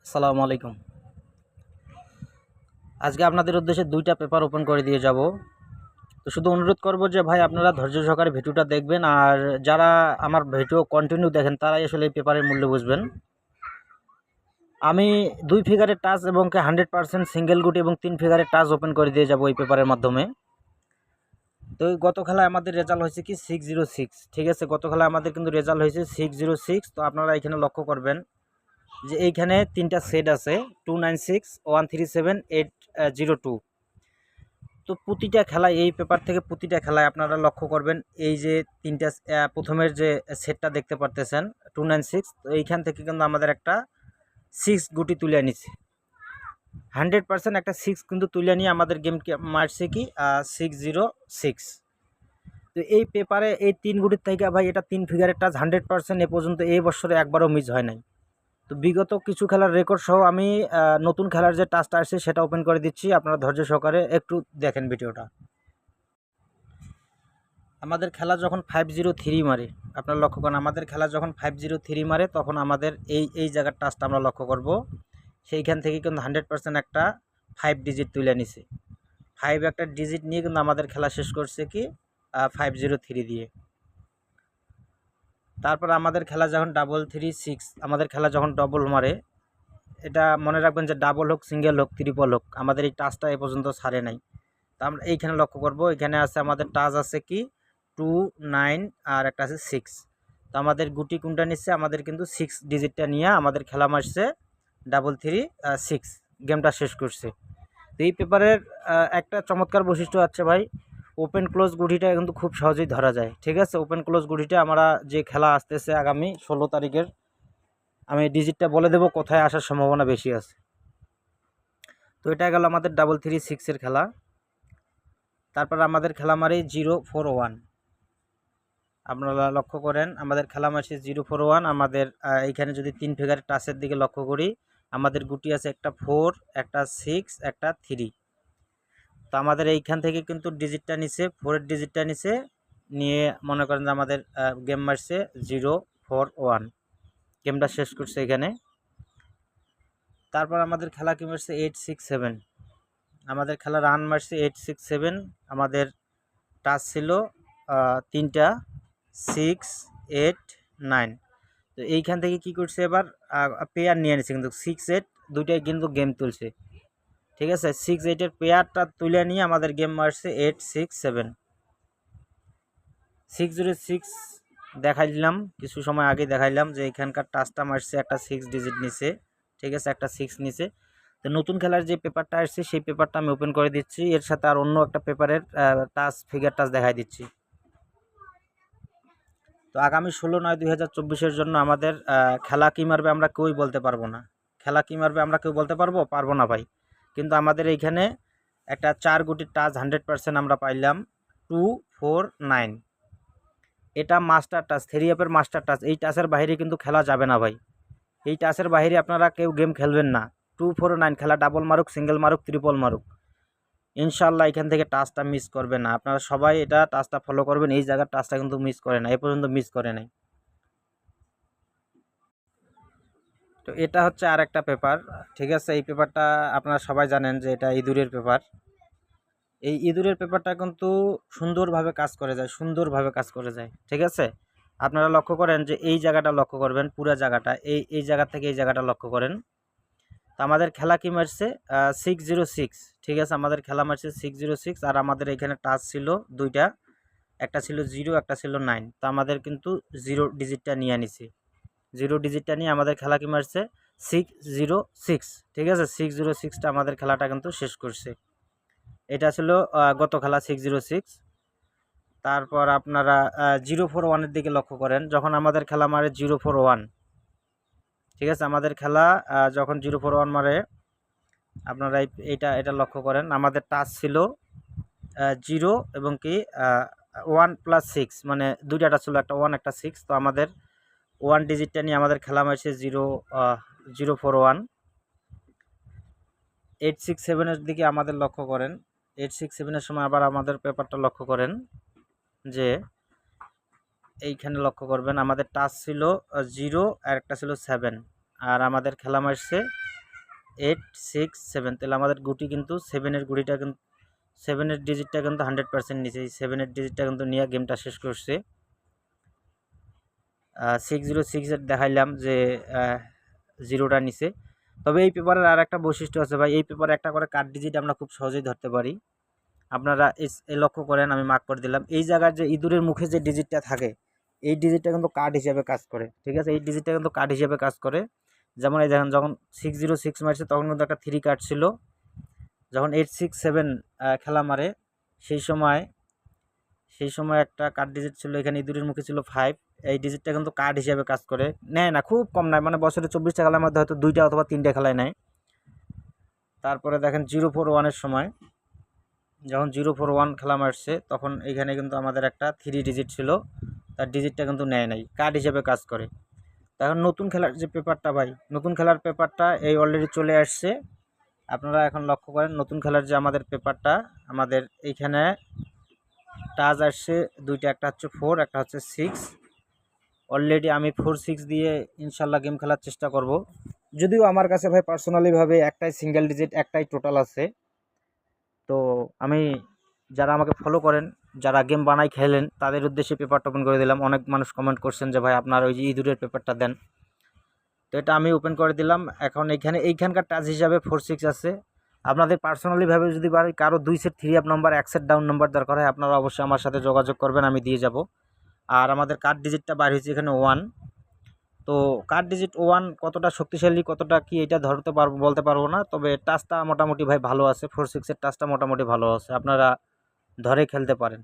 আসসালামু আলাইকুম। আজকে আপনাদের উদ্দেশ্যে দুইটা পেপার ওপেন করে দিয়ে যাব। তো শুধু অনুরোধ করব যে ভাই আপনারা ধৈর্য সহকারে ভিডিওটা দেখবেন, আর যারা আমার ভিডিও কন্টিনিউ দেখেন তারাই আসলে এই পেপারের মূল্য বুঝবেন। আমি 2 ফিগারের টাচ এবং 100% সিঙ্গেল গুটি এবং 3 ফিগারের টাচ ওপেন করে দিয়ে যাব এই পেপারের মাধ্যমে। তো গত খেলায় আমাদের রেজাল্ট হয়েছে কি 606। ঠিক আছে, গত খেলায় আমাদের কিন্তু রেজাল্ট হয়েছে 606। তো আপনারা এখানে লক্ষ্য করবেন যে এইখানে তিনটা সেট আছে 296 137 802। তো প্রতিটা খেলায় এই পেপার থেকে প্রতিটা খেলায় আপনারা লক্ষ্য করবেন এই যে তিনটা প্রথমের যে সেটটা দেখতে পারতেছেন 296। তো এইখান থেকে কিন্তু আমাদের একটা 6 গুটি তুলে নিচ্ছে 100% একটা 6 কিন্তু তুলে নিয়ে আমাদের গেমকে মারছে কি 606। তো এই পেপারে এই 3 গুটির থেকে ভাই এটা 3 ফিগারের টাচ 100% এ পর্যন্ত এই বছরে একবারও মিস হয় নাই। তো বিগত কিছু খেলার রেকর্ড সহ আমি নতুন খেলার যে টাচটা আসছে সেটা ওপেন করে দিচ্ছি, আপনারা ধৈর্য সহকারে একটু দেখেন ভিডিওটা। আমাদের খেলা যখন 503 মারে, আপনারা লক্ষ্য করেন আমাদের খেলা যখন 503 মারে তখন আমাদের এই জায়গার টাচটা আমরা লক্ষ্য করব। সেইখান থেকে কিন্তু 100% একটা 5 ডিজিট তুলে নিছে। 5 একটা ডিজিট নিয়ে কিন্তু আমাদের খেলা শেষ করছে কি 503 দিয়ে। তারপর আমাদের খেলা যখন 336, আমাদের খেলা যখন ডবল মারে, এটা মনে রাখবেন যে ডাবল হোক, সিঙ্গেল হোক, ট্রিপল হোক, আমাদের এই টাচটা এ পর্যন্ত ছাড়ে নাই। তো আমরা এইখানে লক্ষ্য করব, এখানে আছে আমাদের টাচ আছে কি 2 9 আর একটা আছে 6। তো আমাদের গুটি কোনটা নিচ্ছে, আমাদের কিন্তু 6 ডিজিটটা নিয়ে আমাদের খেলা মারছে 336, গেমটা শেষ করছে। তো এই পেপারের একটা চমৎকার বৈশিষ্ট্য আছে ভাই, ওপেন ক্লোজ গুটিটা কিন্তু খুব সহজেই ধরা যায়। ঠিক আছে, ওপেন ক্লোজ গুটিটা আমরা যে খেলা আসতেছে আগামী 16 তারিখের, আমি ডিজিটটা বলে দেব কোথায় আসার সম্ভাবনা বেশি আছে। তো এটা গেল আমাদের 336-এর খেলা। তারপর আমাদের খেলা মারি 041। আপনারা লক্ষ্য করেন আমাদের খেলা মারছে 041। আমাদের এইখানে যদি 3 ফিগারের টাচের দিকে লক্ষ্য করি, আমাদের গুটি আছে একটা 4, একটা 6, একটা 3। তো আমাদের এইখান থেকে কিন্তু ডিজিটটা নিচে 4-এর ডিজিটটা নিচে নিয়ে মনে করেন যে আমাদের গেম মারছে 041, গেমটা শেষ করছে এখানে। তারপর আমাদের খেলা কি মারছে 867, আমাদের খেলা রান মারছে 867। আমাদের টাচ ছিল 3টা 6 8 9। তো এইখান থেকে কি করছে এবার পেয়ার নিয়ে নিচ্ছে, কিন্তু 6 8 দুইটাই কিন্তু গেম তুলছে। ঠিক আছে, 6 8-এর পেয়ারটা তুলে নিয়ে আমাদের গেম মারছে 867। 606 দেখাইলাম কিছু সময় আগে, দেখাইলাম যে এখানকার টাচটা মারছে একটা 6 ডিজিট নিচে। ঠিক আছে, একটা 6 নিচে। তো নতুন খেলার যে পেপারটা আসছে সেই পেপারটা আমি ওপেন করে দিচ্ছি, এর সাথে আর অন্য একটা পেপারের টাচ ফিগার টাচ দেখাই দিচ্ছি। তো আগামী 16/9/2024-এর জন্য আমাদের খেলা কী মারবে আমরা কেউই বলতে পারবো না। খেলা কী মারবে আমরা কেউ বলতে পারবো না ভাই। কিন্তু আমাদের এইখানে একটা 4 গুটির টাচ 100% আমরা পাইলাম 249। এটা মাস্টার টাচ, 3 মাস্টার টাচ। এই টাচের বাইরে কিন্তু খেলা যাবে না ভাই। এই টাচের বাইরে আপনারা কেউ গেম খেলবেন না। 249 খেলা ডাবল মারুক, সিঙ্গেল মারুক, ট্রিপল মারুক, ইনশাল্লাহ এখান থেকে টাচটা মিস করবে না। আপনারা সবাই এটা টাচটা ফলো করবেন, এই জায়গার টাচটা কিন্তু মিস করে না, এ পর্যন্ত মিস করে নাই। তো এটা হচ্ছে আর একটা পেপার। ঠিক আছে, এই পেপারটা আপনারা সবাই জানেন যে এটা ইঁদুরের পেপার। এই ইঁদুরের পেপারটা কিন্তু সুন্দরভাবে কাজ করে যায়, সুন্দরভাবে কাজ করে যায়। ঠিক আছে, আপনারা লক্ষ্য করেন যে এই জায়গাটা লক্ষ্য করবেন, পুরো জায়গাটা এই জায়গা থেকে এই জায়গাটা লক্ষ্য করেন। তো আমাদের খেলা কি মারছে 606। ঠিক আছে, আমাদের খেলা মারছে 606। আর আমাদের এখানে টাচ ছিল দুইটা, একটা ছিল 0, একটা ছিল 9। তো আমাদের কিন্তু 0 ডিজিটটা নিয়ে নিছি, 0 ডিজিটটা নিয়ে আমাদের খেলা কি মারছে 606। ঠিক আছে, 606টা আমাদের খেলাটা কিন্তু শেষ করছে। এটা ছিল গত খেলা 606। তারপর আপনারা 041-এর দিকে লক্ষ্য করেন, যখন আমাদের খেলা মারে 041। ঠিক আছে, আমাদের খেলা যখন 041 মারে, আপনারা এটা লক্ষ্য করেন, আমাদের টাচ ছিল 0 এবং কি 1+6, মানে দুইটা টাচ ছিল, একটা 1 একটা 6। তো আমাদের 1 ডিজিটটা নিয়ে আমাদের খেলা মারছে 041। 867-এর দিকে আমাদের লক্ষ্য করেন, 867-এর সময় আবার আমাদের পেপারটা লক্ষ্য করেন যে এইখানে লক্ষ্য করবেন আমাদের টাচ ছিল 0 আর একটা ছিল 7। আর আমাদের খেলা মারছে 8 6 7, তাহলে আমাদের গুটি কিন্তু 7-এর গুটিটা কিন্তু 7-এর ডিজিটটা কিন্তু 100% নিচে, এই 7-এর ডিজিটটা কিন্তু নিয়ে গেমটা শেষ করছে। 606 দেখাইলাম যে 0টা নিচে। তবে এই পেপারের আর একটা বৈশিষ্ট্য আছে ভাই, এই পেপারে একটা করে কার্ড ডিজিট আমরা খুব সহজেই ধরতে পারি। আপনারা এই লক্ষ্য করেন, আমি মার্ক করে দিলাম, এই জায়গার যে ইঁদুরের মুখে যে ডিজিটটা থাকে এই ডিজিটটা কিন্তু কার্ড হিসেবে কাজ করে, ঠিক আছে, এই ডিজিটটা কিন্তু কার্ড হিসেবে কাজ করে। যেমন এই দেখেন, যখন 606 মারছে তখন কিন্তু একটা 3 কার্ড ছিল, যখন 867 খেলা মারে সেই সময় একটা কার্ড ডিজিট ছিল, এখানে ইঁদুরের মুখে ছিল 5, এই ডিজিটটা কিন্তু কার্ড হিসেবে কাজ করে, নেয় না, খুব কম নেয়, মানে বছরে 24টা খেলার মধ্যে হয়তো 2টা অথবা 3টা খেলায় নেয়। তারপরে দেখেন 041-এর সময় যখন 041 খেলা মারছে তখন এইখানে কিন্তু আমাদের একটা 3 ডিজিট ছিল, তার ডিজিটটা কিন্তু নেয় নাই, কার্ড হিসেবে কাজ করে। এখন নতুন খেলার যে পেপারটা ভাই, নতুন খেলার পেপারটা এই অলরেডি চলে আসছে। আপনারা এখন লক্ষ্য করেন নতুন খেলার যে আমাদের পেপারটা, আমাদের এইখানে টাচ আসছে দুইটা, একটা হচ্ছে 4, একটা হচ্ছে 6। অলরেডি আমি 4-6 দিয়ে ইনশাল্লাহ গেম খেলার চেষ্টা করব। যদিও আমার কাছে ভাই পার্সোনালিভাবে একটাই সিঙ্গেল ডিজিট, একটাই টোটাল আছে। তো আমি, যারা আমাকে ফলো করেন, যারা গেম বানাই খেলেন, তাদের উদ্দেশ্যে পেপারটা ওপেন করে দিলাম। অনেক মানুষ কমেন্ট করছেন যে ভাই আপনার ওই যে ইঁদুরের পেপারটা দেন, তো এটা আমি ওপেন করে দিলাম। এখন এইখানকার টাচ হিসাবে 4-6 আছে। আপনাদের পার্সোনালিভাবে যদি কারো 2 set 3 up number, 1 set down number দরকার হয়, আপনারা অবশ্যই আমার সাথে যোগাযোগ করবেন, আমি দিয়ে যাব। আর আমাদের কার্ড ডিজিটটা বার হয়েছে এখানে 1। তো কার্ড ডিজিট 1 কতটা শক্তিশালী, কতটা কি এটা বলতে পারবো না, তবে টাচটা মোটামুটি ভাই ভালো আছে, 4-6-এর টাচটা মোটামুটি ভালো আছে, আপনারা ধরে খেলতে পারেন।